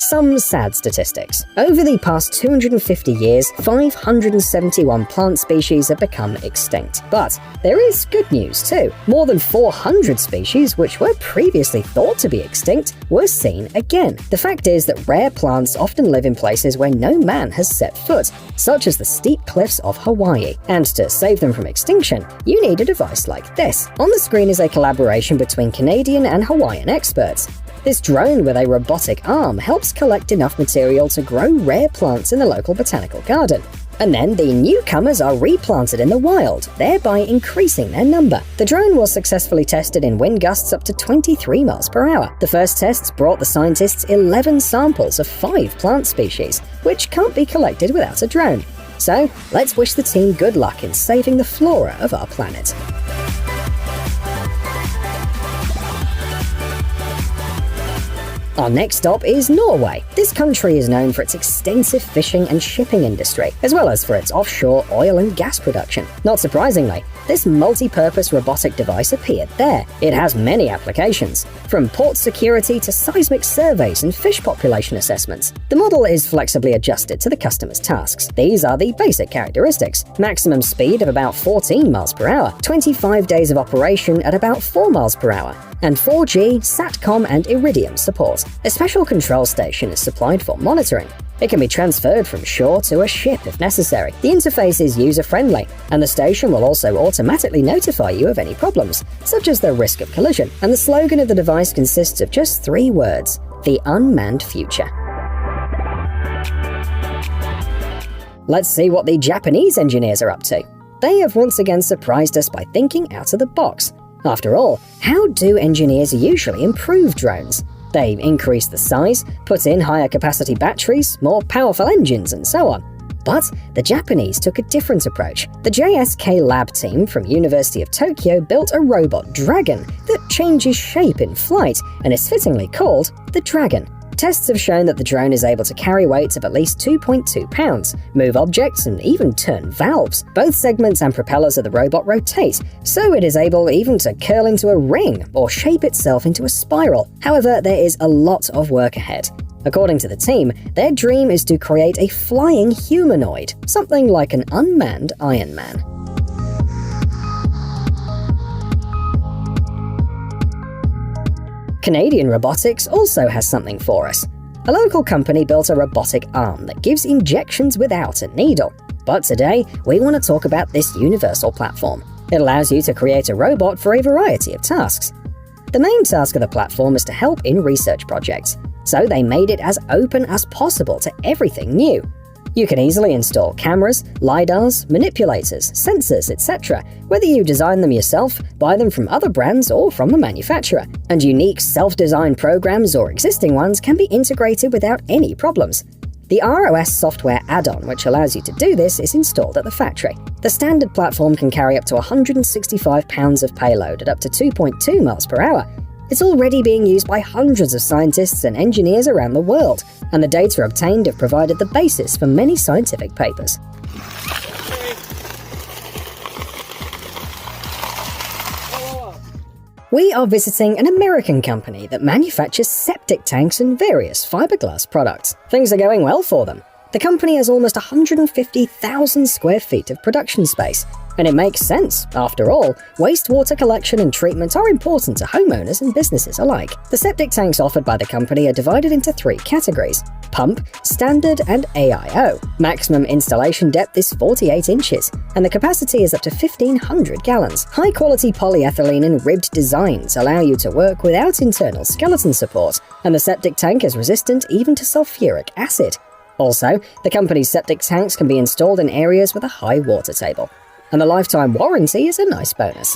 Some sad statistics. Over the past 250 years, 571 plant species have become extinct. But there is good news too. More than 400 species, which were previously thought to be extinct, were seen again. The fact is that rare plants often live in places where no man has set foot, such as the steep cliffs of Hawaii. And to save them from extinction, you need a device like this. On the screen is a collaboration between Canadian and Hawaiian experts. This drone with a robotic arm helps collect enough material to grow rare plants in the local botanical garden. And then the newcomers are replanted in the wild, thereby increasing their number. The drone was successfully tested in wind gusts up to 23 miles per hour. The first tests brought the scientists 11 samples of 5 plant species, which can't be collected without a drone. So, let's wish the team good luck in saving the flora of our planet. Our next stop is Norway. This country is known for its extensive fishing and shipping industry, as well as for its offshore oil and gas production. Not surprisingly, this multi-purpose robotic device appeared there. It has many applications, from port security to seismic surveys and fish population assessments. The model is flexibly adjusted to the customer's tasks. These are the basic characteristics: maximum speed of about 14 miles per hour, 25 days of operation at about 4 miles per hour, and 4G, SATCOM and Iridium support. A special control station is supplied for monitoring. It can be transferred from shore to a ship if necessary. The interface is user-friendly, and the station will also automatically notify you of any problems, such as the risk of collision. And the slogan of the device consists of just 3 words: the unmanned future. Let's see what the Japanese engineers are up to. They have once again surprised us by thinking out of the box. After all, how do engineers usually improve drones? They increase the size, put in higher capacity batteries, more powerful engines, and so on. But the Japanese took a different approach. The JSK Lab team from University of Tokyo built a robot dragon that changes shape in flight and is fittingly called the Dragon. Tests have shown that the drone is able to carry weights of at least 2.2 pounds, move objects, and even turn valves. Both segments and propellers of the robot rotate, so it is able even to curl into a ring or shape itself into a spiral. However, there is a lot of work ahead. According to the team, their dream is to create a flying humanoid, something like an unmanned Iron Man. Canadian Robotics also has something for us. A local company built a robotic arm that gives injections without a needle. But today, we want to talk about this universal platform. It allows you to create a robot for a variety of tasks. The main task of the platform is to help in research projects, so they made it as open as possible to everything new. You can easily install cameras, lidars, manipulators, sensors, etc., whether you design them yourself, buy them from other brands, or from the manufacturer. And unique self-designed programs or existing ones can be integrated without any problems. The ROS software add-on, which allows you to do this, is installed at the factory. The standard platform can carry up to 165 pounds of payload at up to 2.2 miles per hour. It's already being used by hundreds of scientists and engineers around the world, and the data obtained have provided the basis for many scientific papers. We are visiting an American company that manufactures septic tanks and various fiberglass products. Things are going well for them. The company has almost 150,000 square feet of production space. And it makes sense. After all, wastewater collection and treatment are important to homeowners and businesses alike. The septic tanks offered by the company are divided into 3 categories: pump, standard, and AIO. Maximum installation depth is 48 inches, and the capacity is up to 1,500 gallons. High-quality polyethylene and ribbed designs allow you to work without internal skeleton support, and the septic tank is resistant even to sulfuric acid. Also, the company's septic tanks can be installed in areas with a high water table. And the lifetime warranty is a nice bonus.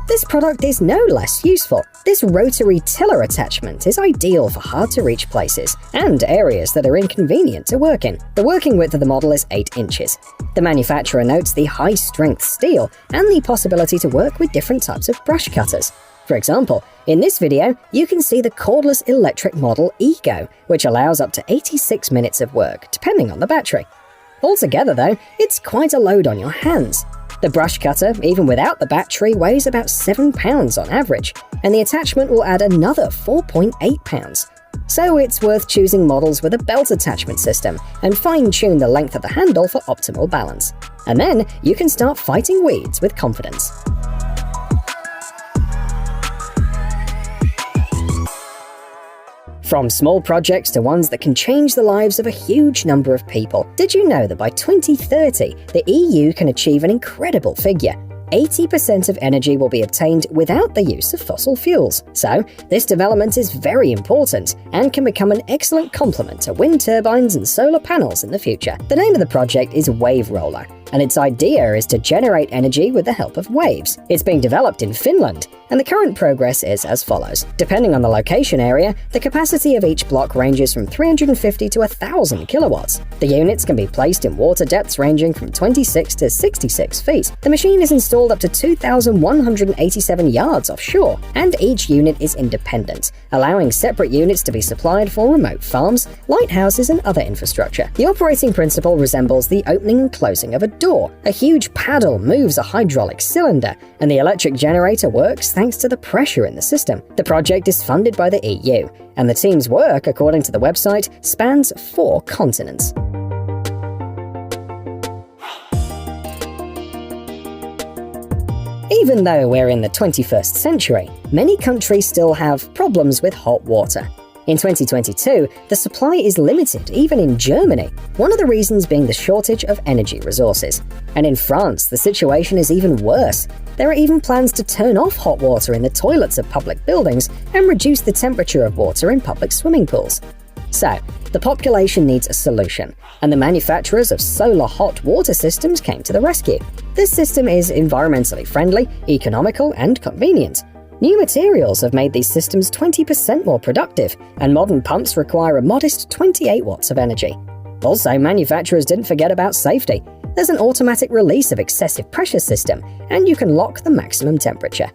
This product is no less useful. This rotary tiller attachment is ideal for hard-to-reach places and areas that are inconvenient to work in. The working width of the model is 8 inches. The manufacturer notes the high-strength steel and the possibility to work with different types of brush cutters. For example, in this video, you can see the cordless electric model Ego, which allows up to 86 minutes of work, depending on the battery. Altogether though, it's quite a load on your hands. The brush cutter, even without the battery, weighs about 7 pounds on average, and the attachment will add another 4.8 pounds. So it's worth choosing models with a belt attachment system and fine-tune the length of the handle for optimal balance. And then you can start fighting weeds with confidence. From small projects to ones that can change the lives of a huge number of people, did you know that by 2030, the EU can achieve an incredible figure? 80% of energy will be obtained without the use of fossil fuels. So, this development is very important and can become an excellent complement to wind turbines and solar panels in the future. The name of the project is WaveRoller, and its idea is to generate energy with the help of waves. It's being developed in Finland, and the current progress is as follows. Depending on the location area, the capacity of each block ranges from 350 to 1,000 kilowatts. The units can be placed in water depths ranging from 26 to 66 feet. The machine is installed up to 2,187 yards offshore, and each unit is independent, allowing separate units to be supplied for remote farms, lighthouses, and other infrastructure. The operating principle resembles the opening and closing of a door. A huge paddle moves a hydraulic cylinder, and the electric generator works thanks to the pressure in the system. The project is funded by the EU, and the team's work, according to the website, spans 4 continents. Even though we're in the 21st century, many countries still have problems with hot water. In 2022, the supply is limited even in Germany, one of the reasons being the shortage of energy resources. And in France, the situation is even worse. There are even plans to turn off hot water in the toilets of public buildings and reduce the temperature of water in public swimming pools. So, the population needs a solution, and the manufacturers of solar hot water systems came to the rescue. This system is environmentally friendly, economical, and convenient. New materials have made these systems 20% more productive, and modern pumps require a modest 28 watts of energy. Also, manufacturers didn't forget about safety. There's an automatic release of excessive pressure system, and you can lock the maximum temperature.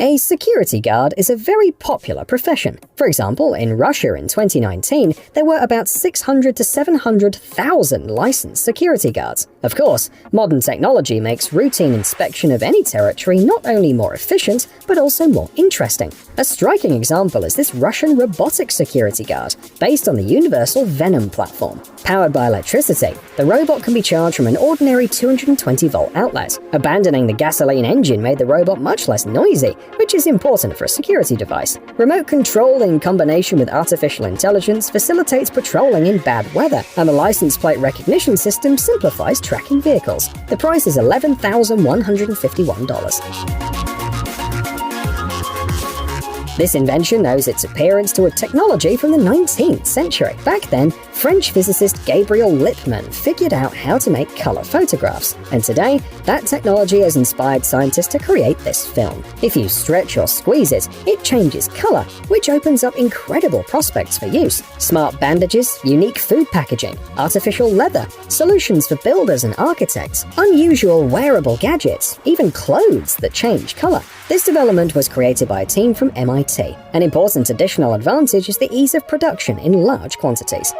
A security guard is a very popular profession. For example, in Russia in 2019, there were about 600 to 700,000 licensed security guards. Of course, modern technology makes routine inspection of any territory not only more efficient, but also more interesting. A striking example is this Russian robotic security guard, based on the universal Venom platform. Powered by electricity, the robot can be charged from an ordinary 220-volt outlet. Abandoning the gasoline engine made the robot much less noisy, which is important for a security device. Remote control in combination with artificial intelligence facilitates patrolling in bad weather, and the license plate recognition system simplifies tracking vehicles. The price is $11,151. This invention owes its appearance to a technology from the 19th century. Back then, French physicist Gabriel Lippmann figured out how to make color photographs, and today, that technology has inspired scientists to create this film. If you stretch or squeeze it, it changes color, which opens up incredible prospects for use. Smart bandages, unique food packaging, artificial leather, solutions for builders and architects, unusual wearable gadgets, even clothes that change color. This development was created by a team from MIT. An important additional advantage is the ease of production in large quantities.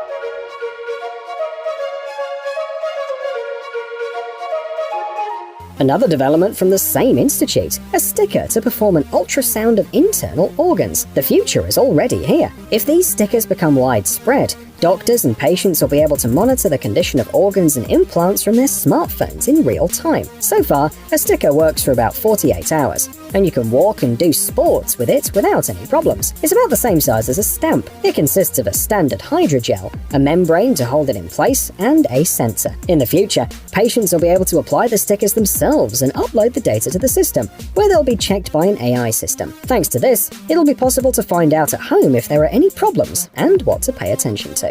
Another development from the same institute, a sticker to perform an ultrasound of internal organs. The future is already here. If these stickers become widespread, doctors and patients will be able to monitor the condition of organs and implants from their smartphones in real time. So far, a sticker works for about 48 hours, and you can walk and do sports with it without any problems. It's about the same size as a stamp. It consists of a standard hydrogel, a membrane to hold it in place, and a sensor. In the future, patients will be able to apply the stickers themselves and upload the data to the system, where they'll be checked by an AI system. Thanks to this, it'll be possible to find out at home if there are any problems and what to pay attention to.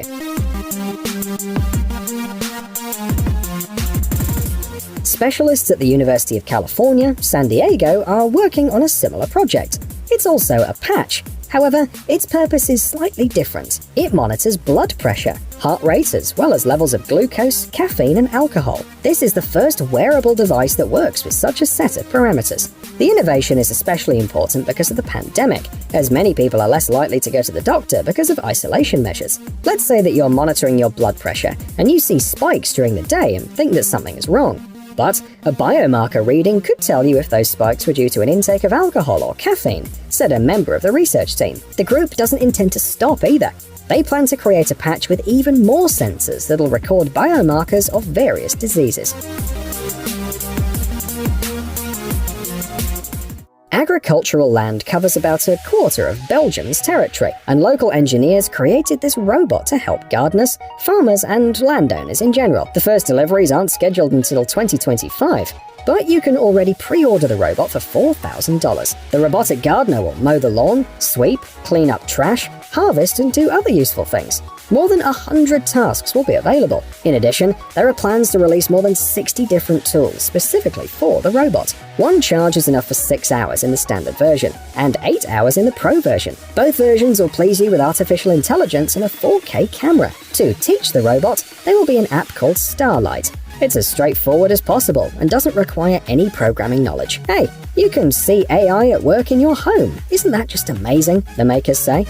Specialists at the University of California, San Diego are working on a similar project. It's also a patch, However, its purpose is slightly different. It monitors blood pressure, heart rate, as well as levels of glucose, caffeine, and alcohol. This is the first wearable device that works with such a set of parameters. The innovation is especially important because of the pandemic, as many people are less likely to go to the doctor because of isolation measures. Let's say that you're monitoring your blood pressure, and you see spikes during the day and think that something is wrong. But a biomarker reading could tell you if those spikes were due to an intake of alcohol or caffeine, said a member of the research team. The group doesn't intend to stop either. They plan to create a patch with even more sensors that'll record biomarkers of various diseases. Agricultural land covers about a quarter of Belgium's territory, and local engineers created this robot to help gardeners, farmers, and landowners in general. The first deliveries aren't scheduled until 2025, but you can already pre-order the robot for $4,000. The robotic gardener will mow the lawn, sweep, clean up trash, harvest, and do other useful things. More than 100 tasks will be available. In addition, there are plans to release more than 60 different tools specifically for the robot. One charge is enough for 6 hours in the standard version, and 8 hours in the Pro version. Both versions will please you with artificial intelligence and a 4K camera. To teach the robot, there will be an app called Starlight. It's as straightforward as possible and doesn't require any programming knowledge. Hey, you can see AI at work in your home. Isn't that just amazing? The makers say.